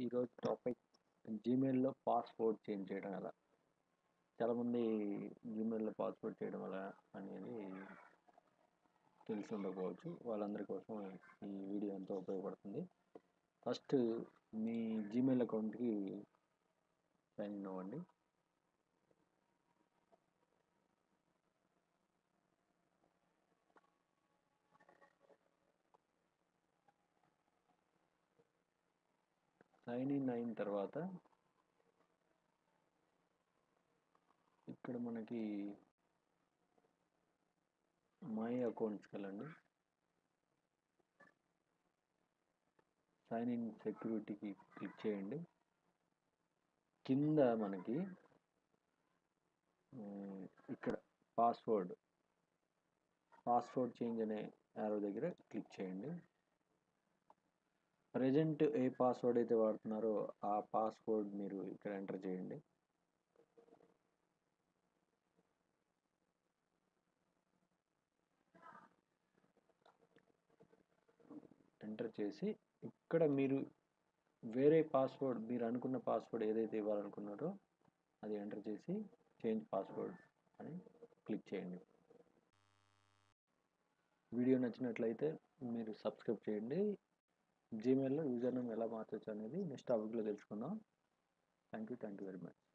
ఈరోజు topic జీమెయిల్‌లో password change చేయడం ఎలా? చాలామంది జీమెయిల్‌లో పాస్‌వర్డ్ చేయడం ఎలా అనేది తెలిసి ఉండకపోవచ్చు. వాళ్ళందరి కోసం ఈ వీడియో ఎంతో ఉపయోగపడుతుంది. ఫస్ట్ మీ జీమెయిల్ అకౌంట్‌కి సైన్ ఇన్ అవ్వండి. సైన్ ఇన్ అయిన తర్వాత ఇక్కడ మనకి మై అకౌంట్స్కి వెళ్ళండి. సైన్ ఇన్ సెక్యూరిటీకి క్లిక్ చేయండి. కింద మనకి ఇక్కడ పాస్వర్డ్ చేంజ్ అనే యారో దగ్గర క్లిక్ చేయండి. ప్రజెంట్ ఏ పాస్వర్డ్ అయితే వాడుతున్నారో ఆ పాస్వర్డ్ మీరు ఇక్కడ ఎంటర్ చేయండి. ఎంటర్ చేసి ఇక్కడ మీరు వేరే పాస్వర్డ్, మీరు అనుకున్న పాస్వర్డ్ ఏదైతే ఇవ్వాలనుకున్నారో అది ఎంటర్ చేసి చేంజ్ పాస్వర్డ్ అని క్లిక్ చేయండి. వీడియో నచ్చినట్లయితే మీరు సబ్స్క్రైబ్ చేయండి. జీమెయిల్లో యూజర్ నేమ్ ఎలా మార్చవచ్చు అనేది నెక్స్ట్ టాపిక్లో తెలుసుకుందాం. Thank you very much.